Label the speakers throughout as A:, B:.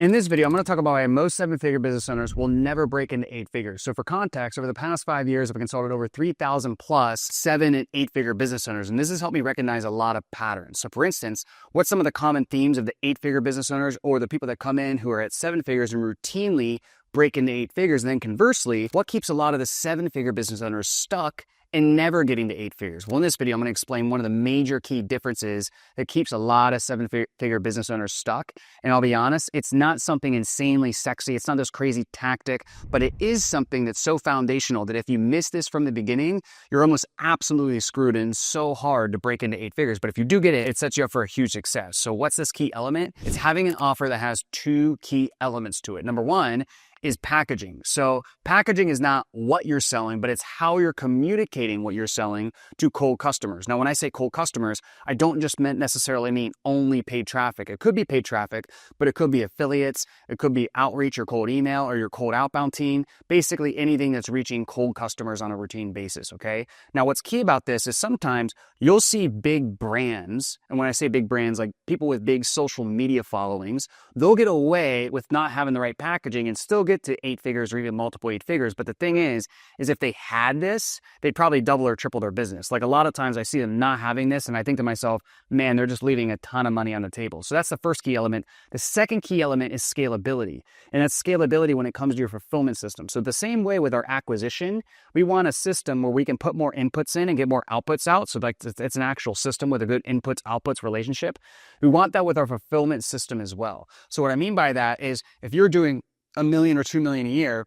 A: In this video, I'm going to talk about why most seven-figure business owners will never break into eight figures. So for context, over the past 5 years, I've consulted over 3,000 plus seven and eight-figure business owners, and this has helped me recognize a lot of patterns. So for instance, what's some of the common themes of the eight-figure business owners or the people that come in who are at seven figures and routinely break into eight figures? And then conversely, what keeps a lot of the seven-figure business owners stuck and never getting to eight figures? Well, in this video, I'm going to explain one of the major key differences that keeps a lot of seven-figure business owners stuck. And I'll be honest, it's not something insanely sexy. It's not this crazy tactic, but it is something that's so foundational that if you miss this from the beginning, you're almost absolutely screwed and so hard to break into eight figures. But if you do get it, it sets you up for a huge success. So what's this key element? It's having an offer that has two key elements to it. Number one is packaging. So packaging is not what you're selling, but it's how you're communicating what you're selling to cold customers. Now, when I say cold customers, I don't just necessarily mean only paid traffic. It could be paid traffic, but it could be affiliates. It could be outreach or cold email or your cold outbound team. Basically anything that's reaching cold customers on a routine basis, okay? Now, what's key about this is sometimes you'll see big brands, and when I say big brands, like people with big social media followings, they'll get away with not having the right packaging and still get to eight figures or even multiple eight figures. But the thing is if they had this, they'd probably double or triple their business. Like a lot of times I see them not having this and I think to myself, man, they're just leaving a ton of money on the table. So that's the first key element. The second key element is scalability. And that's scalability when it comes to your fulfillment system. So the same way with our acquisition, we want a system where we can put more inputs in and get more outputs out. So like it's an actual system with a good inputs outputs relationship. We want that with our fulfillment system as well. So what I mean by that is if you're doing $1 million or $2 million a year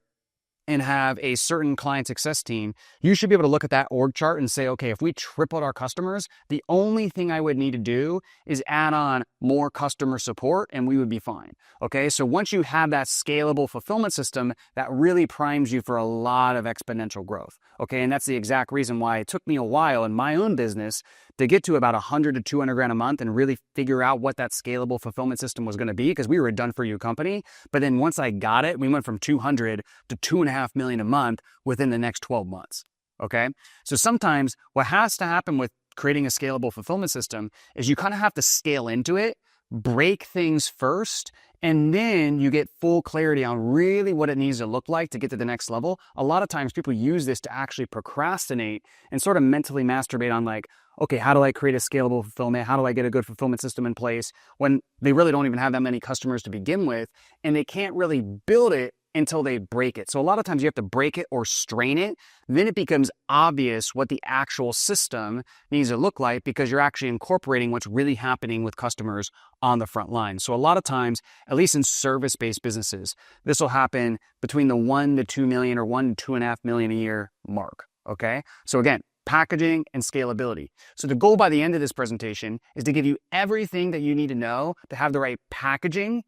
A: and have a certain client success team, you should be able to look at that org chart and say, okay, if we tripled our customers, the only thing I would need to do is add on more customer support and we would be fine. Okay, so once you have that scalable fulfillment system, that really primes you for a lot of exponential growth. Okay, and that's the exact reason why it took me a while in my own business to get to about 100 to 200 grand a month and really figure out what that scalable fulfillment system was going to be, because we were a done for you company. But then once I got it, we went from 200 to 2.5 million a month within the next 12 months. Okay. So sometimes what has to happen with creating a scalable fulfillment system is you kind of have to scale into it, break things first, and then you get full clarity on really what it needs to look like to get to the next level. A lot of times people use this to actually procrastinate and sort of mentally masturbate on like, okay, how do I create a scalable fulfillment? How do I get a good fulfillment system in place when they really don't even have that many customers to begin with, and they can't really build it until they break it. So a lot of times you have to break it or strain it. Then it becomes obvious what the actual system needs to look like because you're actually incorporating what's really happening with customers on the front line. So a lot of times, at least in service-based businesses, this will happen between the 1 to 2 million or 1 to 2.5 million a year mark. Okay. So again, packaging and scalability. So the goal by the end of this presentation is to give you everything that you need to know to have the right packaging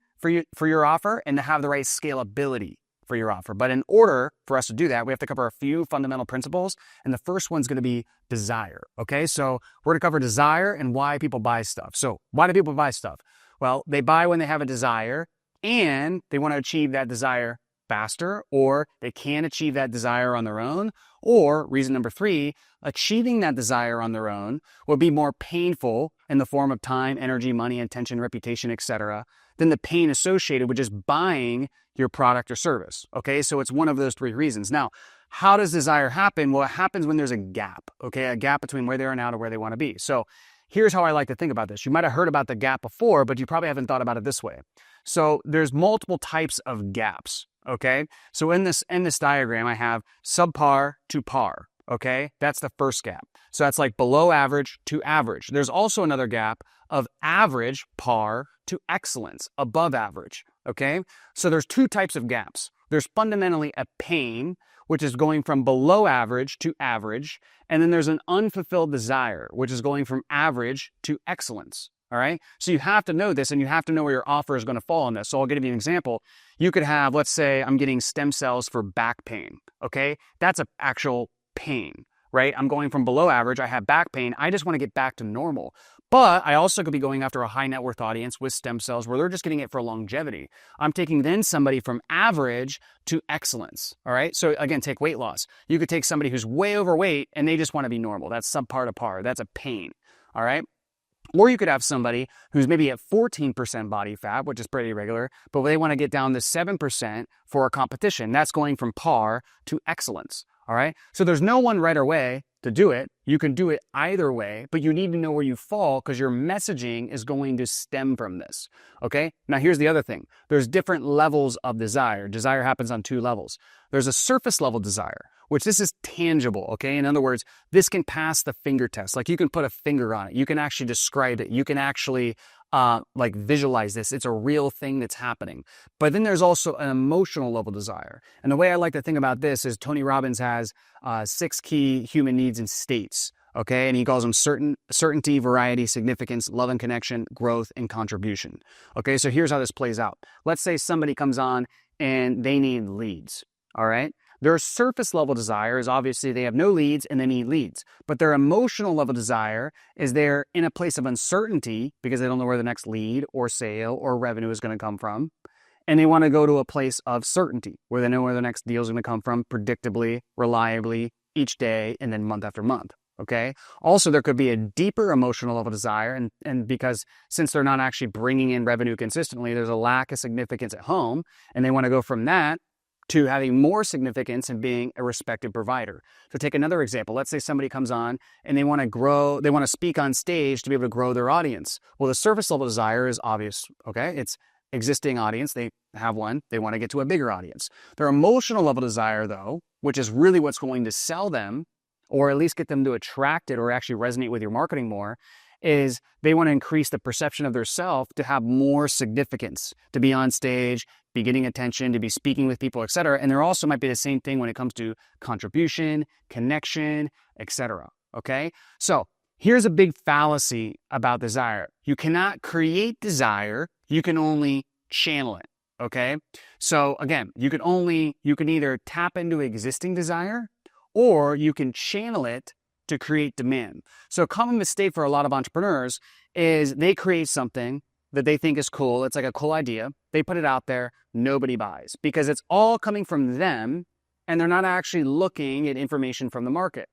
A: for your offer and to have the right scalability for your offer. But in order for us to do that, we have to cover a few fundamental principles. And the first one's going to be desire. Okay, so we're going to cover desire and why people buy stuff. So why do people buy stuff? Well, they buy when they have a desire and they want to achieve that desire faster, or they can't achieve that desire on their own. Or reason number three, achieving that desire on their own will be more painful in the form of time, energy, money, attention, reputation, etc., than the pain associated with just buying your product or service. Okay, so it's one of those three reasons. Now, how does desire happen? Well, it happens when there's a gap, okay, a gap between where they are now to where they want to be. So here's how I like to think about this. You might have heard about the gap before, but you probably haven't thought about it this way. So there's multiple types of gaps, okay? So in this diagram, I have subpar to par, okay? That's the first gap. So that's like below average to average. There's also another gap of average, par, to excellence, above average, okay? So there's two types of gaps. There's fundamentally a pain, which is going from below average to average, and then there's an unfulfilled desire, which is going from average to excellence, all right? So you have to know this, and you have to know where your offer is going to fall on this. So I'll give you an example. You could have, let's say I'm getting stem cells for back pain, okay? That's an actual pain, right? I'm going from below average, I have back pain, I just want to get back to normal. But I also could be going after a high net worth audience with stem cells where they're just getting it for longevity. I'm taking then somebody from average to excellence, all right? So again, take weight loss. You could take somebody who's way overweight and they just want to be normal. That's subpar to par. That's a pain, all right? Or you could have somebody who's maybe at 14% body fat, which is pretty regular, but they want to get down to 7% for a competition. That's going from par to excellence. All right. So there's no one right way to do it. You can do it either way, but you need to know where you fall because your messaging is going to stem from this. Okay. Now here's the other thing. There's different levels of desire. Desire happens on 2 levels. There's a surface level desire, which this is tangible. Okay. In other words, this can pass the finger test. Like you can put a finger on it. You can actually describe it. You can actually like visualize this. It's a real thing that's happening. But then there's also an emotional level desire. And the way I like to think about this is Tony Robbins has 6 key human needs and states. Okay. And he calls them certainty, variety, significance, love and connection, growth, and contribution. Okay. So here's how this plays out. Let's say somebody comes on and they need leads. All right. Their surface level desire is obviously they have no leads and they need leads. But their emotional level desire is they're in a place of uncertainty because they don't know where the next lead or sale or revenue is going to come from. And they want to go to a place of certainty where they know where the next deal is going to come from predictably, reliably, each day, and then month after month. Okay. Also, there could be a deeper emotional level desire. And because since they're not actually bringing in revenue consistently, there's a lack of significance at home. And they want to go from that to having more significance and being a respected provider. So take another example. Let's say somebody comes on and they want to grow, they want to speak on stage to be able to grow their audience. Well, the surface level desire is obvious, okay? It's existing audience. They have one. They want to get to a bigger audience. Their emotional level desire, though, which is really what's going to sell them, or at least get them to attract it or actually resonate with your marketing more, is they want to increase the perception of their self to have more significance, to be on stage, be getting attention, to be speaking with people, etc. And there also might be the same thing when it comes to contribution, connection, etc. Okay? So here's a big fallacy about desire. You cannot create desire, you can only channel it. Okay? So again, you can either tap into existing desire or you can channel it to create demand. So a common mistake for a lot of entrepreneurs is they create something that they think is cool. It's like a cool idea. They put it out there. Nobody buys because it's all coming from them and they're not actually looking at information from the market.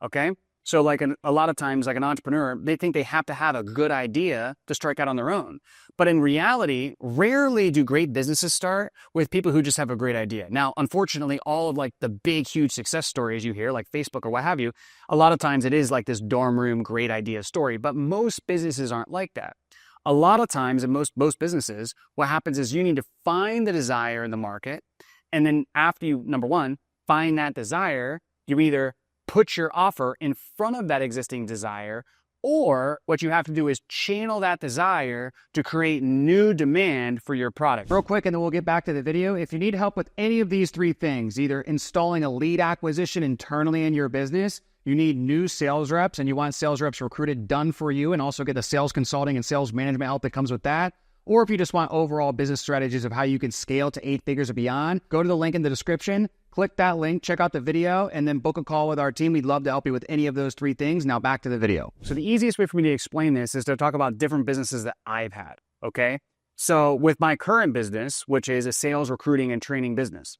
A: Okay. So like a lot of times, like an entrepreneur, they think they have to have a good idea to strike out on their own. But in reality, rarely do great businesses start with people who just have a great idea. Now, unfortunately, all of like the big, huge success stories you hear, like Facebook or what have you, a lot of times it is like this dorm room, great idea story. But most businesses aren't like that. A lot of times in most businesses, what happens is you need to find the desire in the market. And then after you, number one, find that desire, you either put your offer in front of that existing desire, or what you have to do is channel that desire to create new demand for your product.
B: Real quick, and then we'll get back to the video. If you need help with any of these 3 things, either installing a lead acquisition internally in your business, you need new sales reps, and you want sales reps recruited done for you, and also get the sales consulting and sales management help that comes with that. Or if you just want overall business strategies of how you can scale to 8 figures or beyond, go to the link in the description, click that link, check out the video, and then book a call with our team. We'd love to help you with any of those 3 things. Now back to the video.
A: So the easiest way for me to explain this is to talk about different businesses that I've had, okay? So with my current business, which is a sales, recruiting, and training business,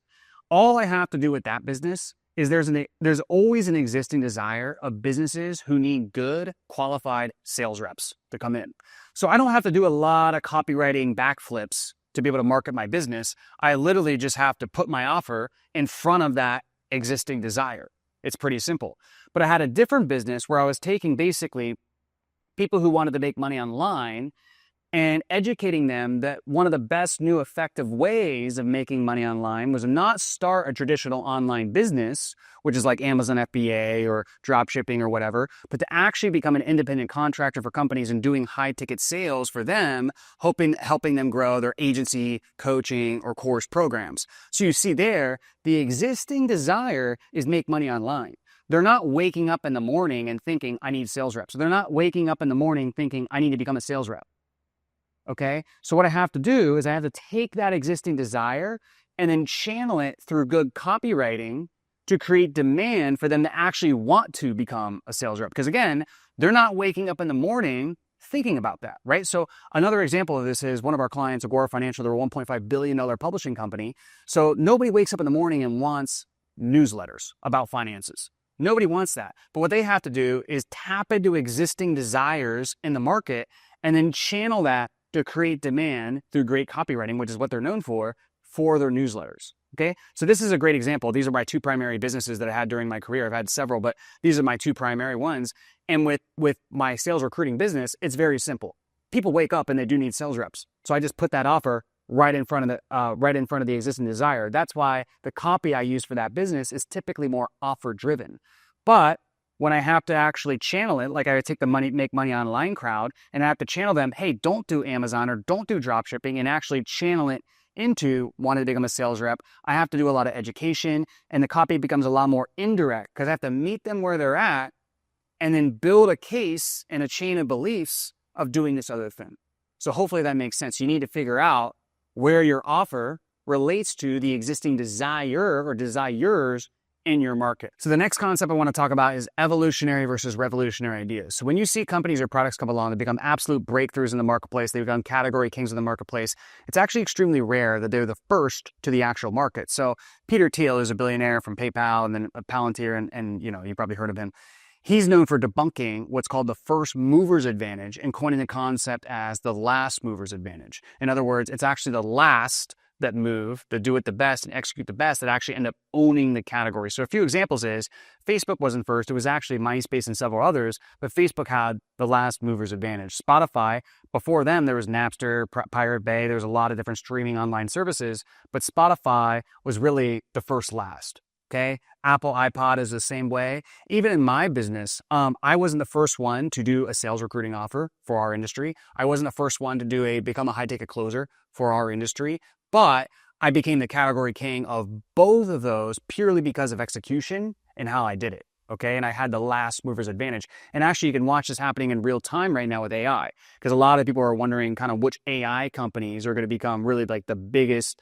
A: all I have to do with that business is there's always an existing desire of businesses who need good, qualified sales reps to come in. So I don't have to do a lot of copywriting backflips to be able to market my business. I literally just have to put my offer in front of that existing desire. It's pretty simple. But I had a different business where I was taking basically people who wanted to make money online and educating them that one of the best new effective ways of making money online was not start a traditional online business, which is like Amazon FBA or drop shipping or whatever, but to actually become an independent contractor for companies and doing high ticket sales for them, helping them grow their agency, coaching, or course programs. So you see there, the existing desire is make money online. They're not waking up in the morning and thinking, I need sales reps. So they're not waking up in the morning thinking, I need to become a sales rep. Okay, so what I have to do is I have to take that existing desire and then channel it through good copywriting to create demand for them to actually want to become a sales rep. Because again, they're not waking up in the morning thinking about that, right? So another example of this is one of our clients, Agora Financial. They're a $1.5 billion publishing company. So nobody wakes up in the morning and wants newsletters about finances. Nobody wants that. But what they have to do is tap into existing desires in the market and then channel that to create demand through great copywriting, which is what they're known for their newsletters. Okay. So this is a great example. These are my two primary businesses that I had during my career. I've had several, but these are my two primary ones. And with my sales recruiting business, it's very simple. People wake up and they do need sales reps. So I just put that offer right in front of the existing desire. That's why the copy I use for that business is typically more offer driven. But when I have to actually channel it, like I would take the make money online crowd and I have to channel them, hey, don't do Amazon or don't do drop shipping, and actually channel it into wanting to become a sales rep, I have to do a lot of education, and the copy becomes a lot more indirect because I have to meet them where they're at and then build a case and a chain of beliefs of doing this other thing. So hopefully that makes sense. You need to figure out where your offer relates to the existing desire or desires in your market. So the next concept I want to talk about is evolutionary versus revolutionary ideas. So when you see companies or products come along that become absolute breakthroughs in the marketplace, they become category kings in the marketplace, it's actually extremely rare that they're the first to the actual market. So Peter Thiel is a billionaire from PayPal and then Palantir, and you probably heard of him. He's known for debunking what's called the first mover's advantage and coining the concept as the last mover's advantage. In other words, it's actually the last that move, that do it the best and execute the best, that actually end up owning the category. So a few examples is Facebook wasn't first. It was actually MySpace and several others, but Facebook had the last mover's advantage. Spotify, before them, there was Napster, Pirate Bay. There was a lot of different streaming online services, but Spotify was really the first last. Okay. Apple iPod is the same way. Even in my business, I wasn't the first one to do a sales recruiting offer for our industry. I wasn't the first one to become a high ticket closer for our industry, but I became the category king of both of those purely because of execution and how I did it. Okay. And I had the last mover's advantage. And actually you can watch this happening in real time right now with AI, because a lot of people are wondering kind of which AI companies are going to become really like the biggest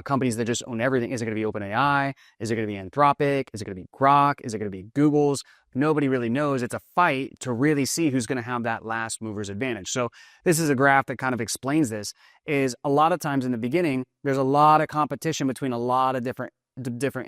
A: companies that just own everything. Is it going to be OpenAI? Is it going to be Anthropic? Is it going to be Grok? Is it going to be Google's? Nobody really knows. It's a fight to really see who's going to have that last mover's advantage. So this is a graph that kind of explains this, is a lot of times in the beginning, there's a lot of competition between a lot of different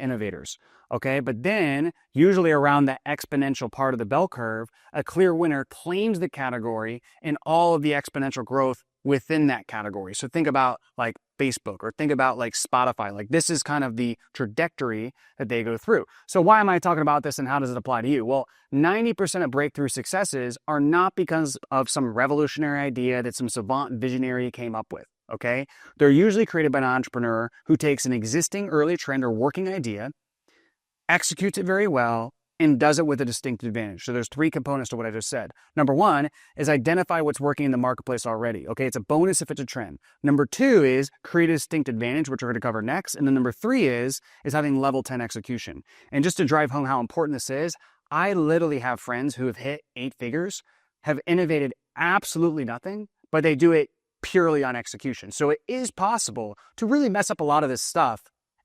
A: innovators. Okay. But then usually around the exponential part of the bell curve, a clear winner claims the category and all of the exponential growth within that category. So think about like Facebook or think about like Spotify. Like this is kind of the trajectory that they go through. So why am I talking about this and how does it apply to you? Well, 90% of breakthrough successes are not because of some revolutionary idea that some savant visionary came up with. Okay. They're usually created by an entrepreneur who takes an existing early trend or working idea, executes it very well, and does it with a distinct advantage. So there's three components to what I just said. Number one is identify what's working in the marketplace already. Okay, it's a bonus if it's a trend. Number two is create a distinct advantage, which we're going to cover next. And then number three is having level 10 execution. And just to drive home how important this is, I literally have friends who have hit 8 figures, have innovated absolutely nothing, but they do it purely on execution. So it is possible to really mess up a lot of this stuff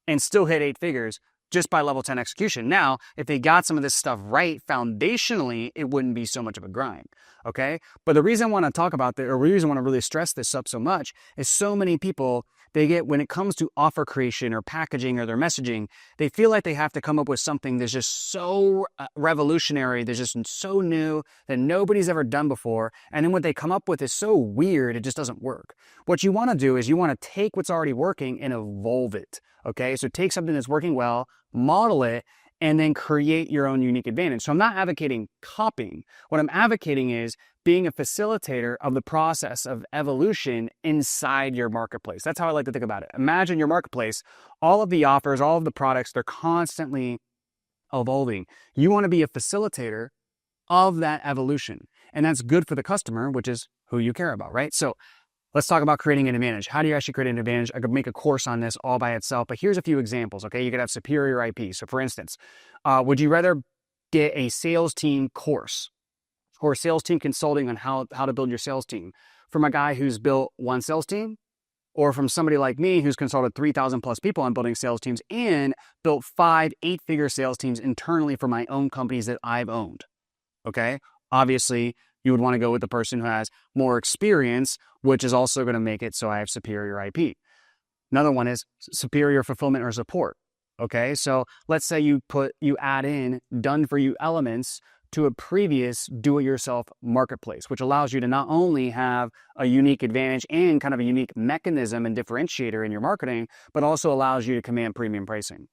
A: and still hit 8 figures just by level 10 execution. Now, if they got some of this stuff right foundationally, it wouldn't be so much of a grind, okay? But the reason I want to talk about this, or the reason I want to really stress this up so much, is so many people, when it comes to offer creation or packaging or their messaging, they feel like they have to come up with something that's just so revolutionary, that's just so new that nobody's ever done before. And then what they come up with is so weird, it just doesn't work. What you want to do is you want to take what's already working and evolve it, okay? So take something that's working well, model it, and then create your own unique advantage. So I'm not advocating copying. What I'm advocating is being a facilitator of the process of evolution inside your marketplace. That's how I like to think about it. Imagine your marketplace, all of the offers, all of the products, they're constantly evolving. You want to be a facilitator of that evolution. And that's good for the customer, which is who you care about, right? So let's talk about creating an advantage. How do you actually create an advantage? I could make a course on this all by itself, but here's a few examples, okay? You could have superior IP. So for instance, would you rather get a sales team course or sales team consulting on how to build your sales team from a guy who's built one sales team, or from somebody like me who's consulted 3,000 plus people on building sales teams and built 5 8-figure sales teams internally for my own companies that I've owned, okay? Obviously, you would want to go with the person who has more experience, which is also going to make it so I have superior IP. Another one is superior fulfillment or support. Okay, so let's say you add in done for you elements to a previous do-it-yourself marketplace, which allows you to not only have a unique advantage and kind of a unique mechanism and differentiator in your marketing, but also allows you to command premium pricing.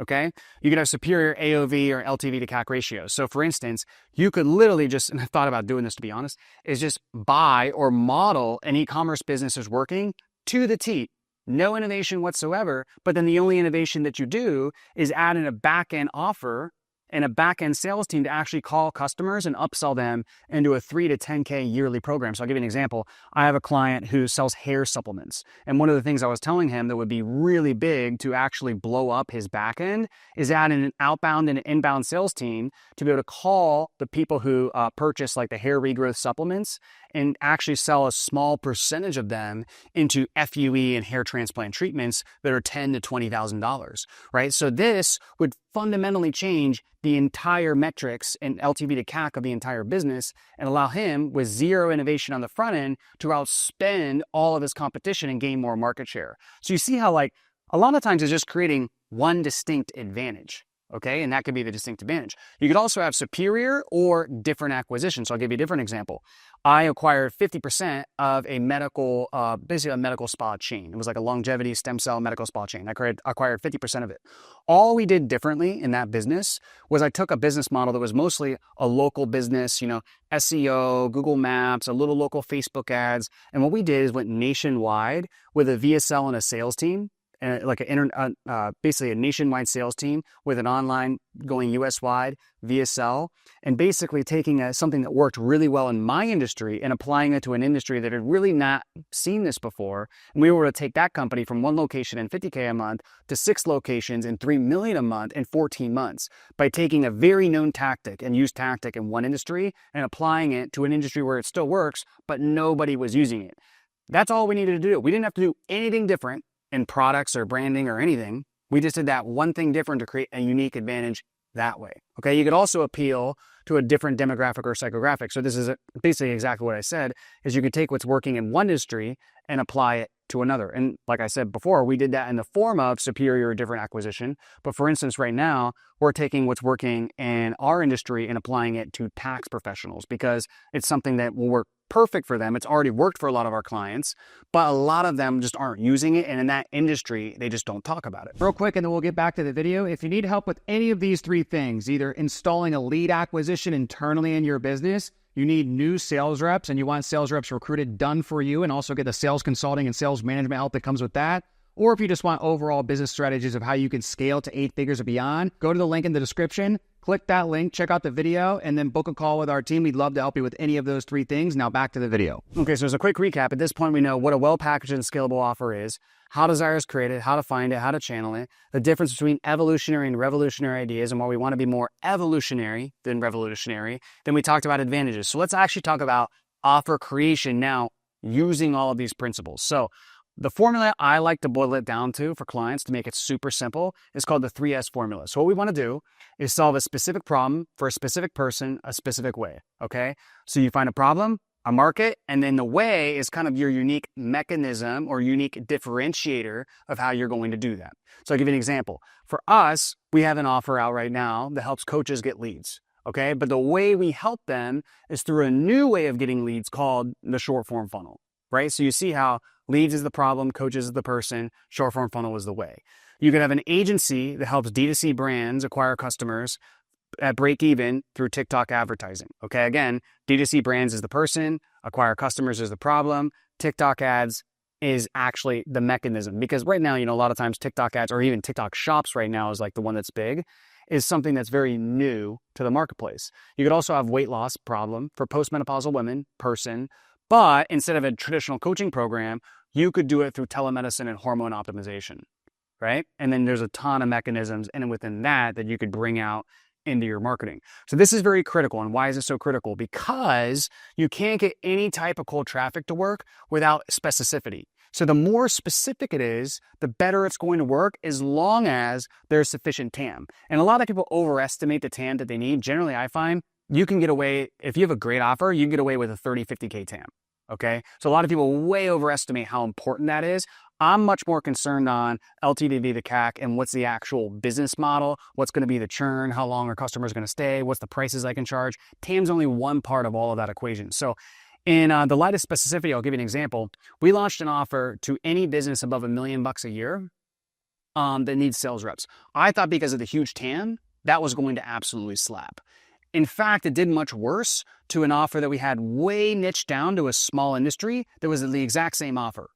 A: Okay, you could have superior AOV or LTV to CAC ratios. So for instance, you could literally just, and I thought about doing this to be honest, is just buy or model an e-commerce business is working to the T. No innovation whatsoever, but then the only innovation that you do is add in a back-end offer and a back-end sales team to actually call customers and upsell them into a 3 to 10K yearly program. So I'll give you an example. I have a client who sells hair supplements. And one of the things I was telling him that would be really big to actually blow up his back-end is add in an outbound and an inbound sales team to be able to call the people who purchase like the hair regrowth supplements and actually sell a small percentage of them into FUE and hair transplant treatments that are $10,000 to $20,000, right? So this would fundamentally change the entire metrics and LTV to CAC of the entire business and allow him with zero innovation on the front end to outspend all of his competition and gain more market share. So you see how like a lot of times it's just creating one distinct advantage. Okay, and that could be the distinct advantage. You could also have superior or different acquisitions. So I'll give you a different example. I acquired 50% of a medical, basically a medical spa chain. It was like a longevity stem cell medical spa chain. I acquired 50% of it. All we did differently in that business was I took a business model that was mostly a local business, SEO, Google Maps, a little local Facebook ads. And what we did is went nationwide with a VSL and a sales team. Like basically a nationwide sales team with an online going US-wide VSL, and basically taking something that worked really well in my industry and applying it to an industry that had really not seen this before. And we were able to take that company from one location and 50K a month to 6 locations and 3 million a month in 14 months by taking a very known tactic and used tactic in one industry and applying it to an industry where it still works, but nobody was using it. That's all we needed to do. We didn't have to do anything different in products or branding or anything. We just did that one thing different to create a unique advantage that way. Okay, you could also appeal to a different demographic or psychographic. So this is basically exactly what I said, is you could take what's working in one industry and apply it to another. And like I said before, we did that in the form of superior or different acquisition. But for instance, right now, we're taking what's working in our industry and applying it to tax professionals because it's something that will work perfect for them. It's already worked for a lot of our clients, but a lot of them just aren't using it. And in that industry, they just don't talk about it.
B: Real quick, and then we'll get back to the video. If you need help with any of these 3 things, either installing a lead acquisition internally in your business, you need new sales reps, and you want sales reps recruited done for you, and also get the sales consulting and sales management help that comes with that. Or if you just want overall business strategies of how you can scale to 8 figures or beyond, go to the link in the description, click that link, check out the video, and then book a call with our team. We'd love to help you with any of those 3 things. Now back to the video.
A: Okay, so as a quick recap, at this point we know what a well-packaged and scalable offer is, how desires create it, how to find it, how to channel it, the difference between evolutionary and revolutionary ideas, and why we want to be more evolutionary than revolutionary. Then we talked about advantages. So let's actually talk about offer creation now using all of these principles. So the formula I like to boil it down to for clients to make it super simple is called the 3S formula. So what we want to do is solve a specific problem for a specific person, a specific way, okay? So you find a problem, a market, and then the way is kind of your unique mechanism or unique differentiator of how you're going to do that. So I'll give you an example. For us, we have an offer out right now that helps coaches get leads, okay? But the way we help them is through a new way of getting leads called the short form funnel, right? So you see how leads is the problem, coaches is the person, short form funnel is the way. You could have an agency that helps D2C brands acquire customers at break even through TikTok advertising. Okay, again, D2C brands is the person, acquire customers is the problem, TikTok ads is actually the mechanism. Because right now, a lot of times TikTok ads or even TikTok shops right now is like the one that's big, is something that's very new to the marketplace. You could also have weight loss problem for postmenopausal women, person, but instead of a traditional coaching program, you could do it through telemedicine and hormone optimization, right? And then there's a ton of mechanisms and within that you could bring out into your marketing. So this is very critical. And why is it so critical? Because you can't get any type of cold traffic to work without specificity. So the more specific it is, the better it's going to work as long as there's sufficient TAM. And a lot of people overestimate the TAM that they need. Generally, I find you can get away, if you have a great offer, you can get away with a 30, 50K TAM. Okay. So a lot of people way overestimate how important that is. I'm much more concerned on LTV to CAC and what's the actual business model, what's going to be the churn, how long are customers going to stay, what's the prices I can charge. TAM's only one part of all of that equation. So in the light of specificity, I'll give you an example. We launched an offer to any business above $1 million a year that needs sales reps. I thought because of the huge TAM, that was going to absolutely slap. In fact, it did much worse to an offer that we had way niched down to a small industry that was the exact same offer.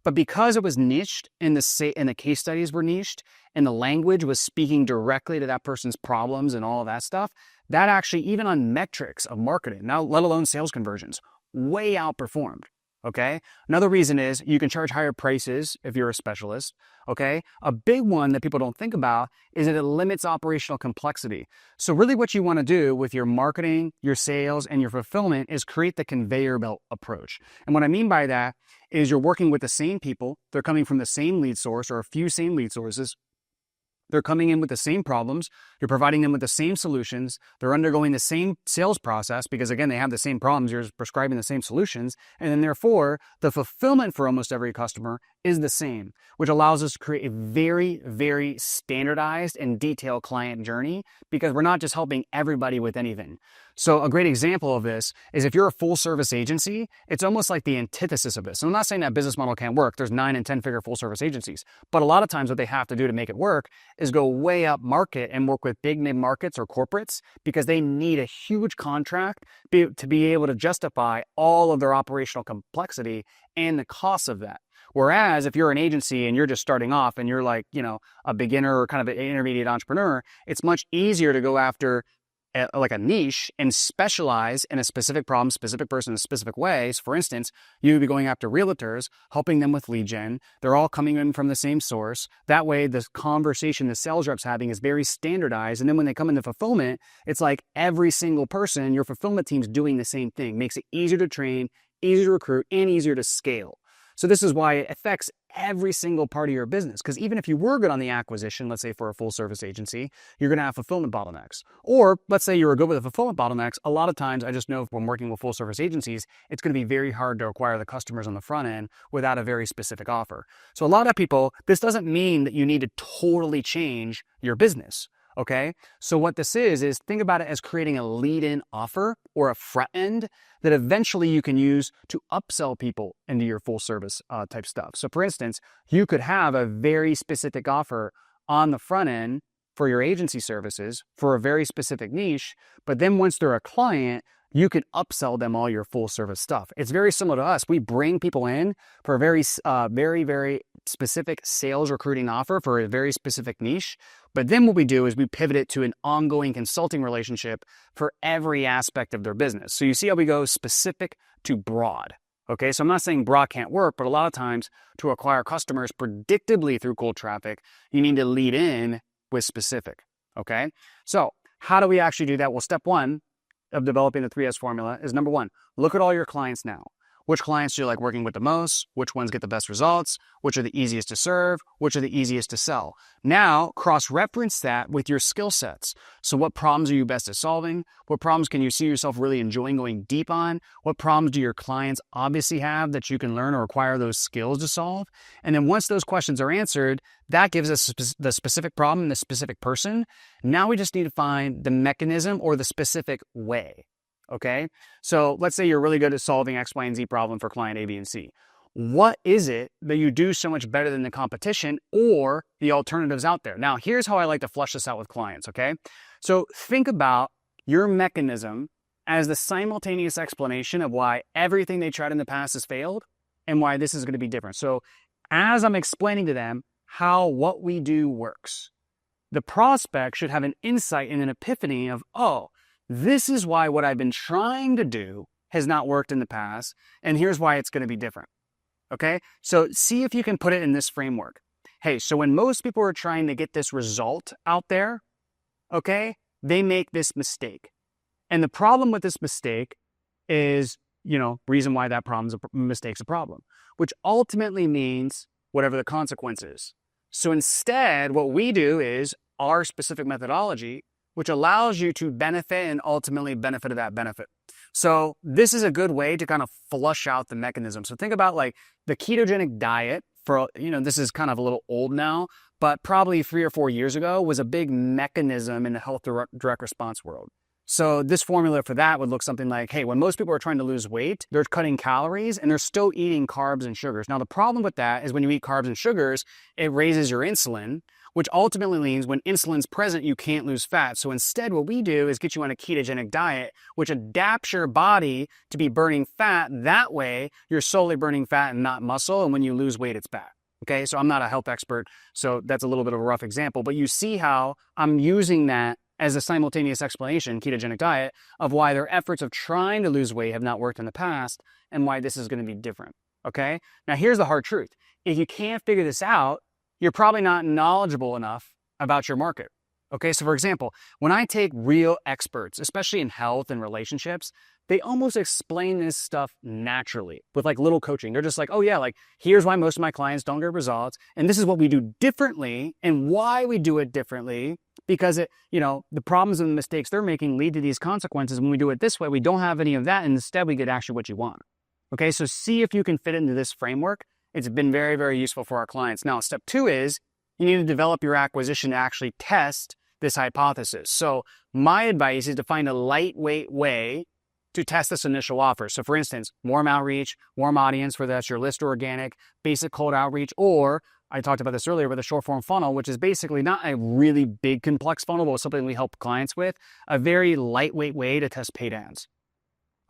A: But because it was niched and the case studies were niched and the language was speaking directly to that person's problems and all of that stuff, that actually, even on metrics of marketing, now let alone sales conversions, way outperformed. Okay. Another reason is you can charge higher prices if you're a specialist. Okay. A big one that people don't think about is that it limits operational complexity. So really what you want to do with your marketing, your sales, and your fulfillment is create the conveyor belt approach. And what I mean by that is you're working with the same people. They're coming from the same lead source or a few same lead sources. They're coming in with the same problems. You're providing them with the same solutions. They're undergoing the same sales process because, again, they have the same problems. You're prescribing the same solutions. And then, therefore, the fulfillment for almost every customer is the same, which allows us to create a very, very standardized and detailed client journey because we're not just helping everybody with anything. So a great example of this is if you're a full service agency, it's almost like the antithesis of this. And I'm not saying that business model can't work. There's 9 and 10 figure full service agencies. But a lot of times what they have to do to make it work is go way up market and work with big mid markets or corporates because they need a huge contract to be able to justify all of their operational complexity and the cost of that. Whereas if you're an agency and you're just starting off and you're like, a beginner or kind of an intermediate entrepreneur, it's much easier to go after like a niche and specialize in a specific problem, specific person in specific ways. For instance, you would be going after realtors, helping them with lead gen. They're all coming in from the same source. That way, the conversation the sales rep's having is very standardized. And then when they come into fulfillment, it's like every single person, your fulfillment team's doing the same thing. Makes it easier to train, easier to recruit, and easier to scale. So this is why it affects every single part of your business. Because even if you were good on the acquisition, let's say for a full service agency, you're going to have fulfillment bottlenecks. Or let's say you were good with the fulfillment bottlenecks. A lot of times, I just know when working with full service agencies, it's going to be very hard to acquire the customers on the front end without a very specific offer. So a lot of people, this doesn't mean that you need to totally change your business. Okay, so what this is think about it as creating a lead-in offer or a front end that eventually you can use to upsell people into your full service type stuff. So for instance, you could have a very specific offer on the front end for your agency services for a very specific niche, but then once they're a client, you can upsell them all your full service stuff. It's very similar to us. We bring people in for a very, very specific sales recruiting offer for a very specific niche. But then what we do is we pivot it to an ongoing consulting relationship for every aspect of their business. So you see how we go specific to broad. Okay, so I'm not saying broad can't work, but a lot of times to acquire customers predictably through cold traffic, you need to lead in with specific. Okay, so how do we actually do that? Well, step one of developing the 3S formula is number one, look at all your clients now. Which clients do you like working with the most? Which ones get the best results? Which are the easiest to serve? Which are the easiest to sell? Now, cross-reference that with your skill sets. So what problems are you best at solving? What problems can you see yourself really enjoying going deep on? What problems do your clients obviously have that you can learn or acquire those skills to solve? And then once those questions are answered, that gives us the specific problem and the specific person. Now we just need to find the mechanism or the specific way. Okay, so let's say you're really good at solving X, Y, and Z problem for client A, B, and C. What is it that you do so much better than the competition or the alternatives out there? Now, here's how I like to flesh this out with clients, okay? So think about your mechanism as the simultaneous explanation of why everything they tried in the past has failed and why this is going to be different. So as I'm explaining to them how what we do works, the prospect should have an insight and an epiphany of, oh, this is why what I've been trying to do has not worked in the past, and here's why it's going to be different. Okay? So see if you can put it in this framework. Hey, so when most people are trying to get this result out there, okay, they make this mistake. And the problem with this mistake is, reason why that mistake's a problem, which ultimately means whatever the consequence is. So instead, what we do is our specific methodology, which allows you to benefit and ultimately benefit of that benefit. So this is a good way to kind of flush out the mechanism. So think about like the ketogenic diet for, this is kind of a little old now, but probably 3 or 4 years ago was a big mechanism in the health direct response world. So this formula for that would look something like, hey, when most people are trying to lose weight, they're cutting calories and they're still eating carbs and sugars. Now, the problem with that is when you eat carbs and sugars, it raises your insulin, which ultimately means when insulin's present, you can't lose fat. So instead, what we do is get you on a ketogenic diet, which adapts your body to be burning fat. That way, you're solely burning fat and not muscle. And when you lose weight, it's bad. Okay, so I'm not a health expert, so that's a little bit of a rough example, but you see how I'm using that as a simultaneous explanation, ketogenic diet, of why their efforts of trying to lose weight have not worked in the past and why this is going to be different. Okay, now here's the hard truth. If you can't figure this out, you're probably not knowledgeable enough about your market. Okay, so for example, when I take real experts, especially in health and relationships, they almost explain this stuff naturally with like little coaching. They're just like, oh yeah, like here's why most of my clients don't get results. And this is what we do differently and why we do it differently, because the problems and the mistakes they're making lead to these consequences. When we do it this way, we don't have any of that. And instead we get actually what you want. Okay, so see if you can fit into this framework. It's been very, very useful for our clients. Now, step 2 is you need to develop your acquisition to actually test this hypothesis. So my advice is to find a lightweight way to test this initial offer. So for instance, warm outreach, warm audience, whether that's your list or organic, basic cold outreach, or I talked about this earlier with a short form funnel, which is basically not a really big complex funnel, but something we help clients with, a very lightweight way to test pay downs.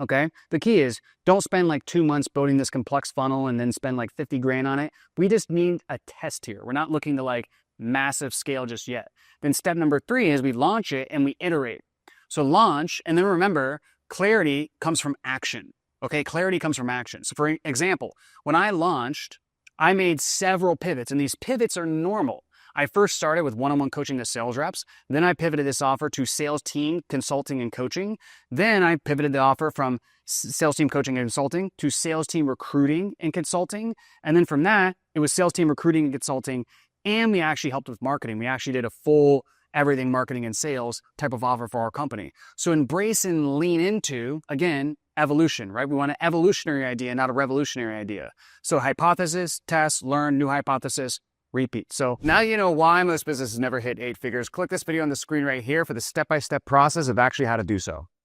A: Okay. The key is don't spend like 2 months building this complex funnel and then spend like 50 grand on it. We just need a test here. We're not looking to like massive scale just yet. Then step number 3 is we launch it and we iterate. So launch, and then remember, clarity comes from action. Okay. Clarity comes from action. So for example, when I launched, I made several pivots, and these pivots are normal. I first started with one-on-one coaching to sales reps. Then I pivoted this offer to sales team consulting and coaching. Then I pivoted the offer from sales team coaching and consulting to sales team recruiting and consulting. And then from that, it was sales team recruiting and consulting. And we actually helped with marketing. We actually did a full everything marketing and sales type of offer for our company. So embrace and lean into, again, evolution, right? We want an evolutionary idea, not a revolutionary idea. So hypothesis, test, learn, new hypothesis, repeat. So now you know why most businesses never hit 8 figures. Click this video on the screen right here for the step-by-step process of actually how to do so.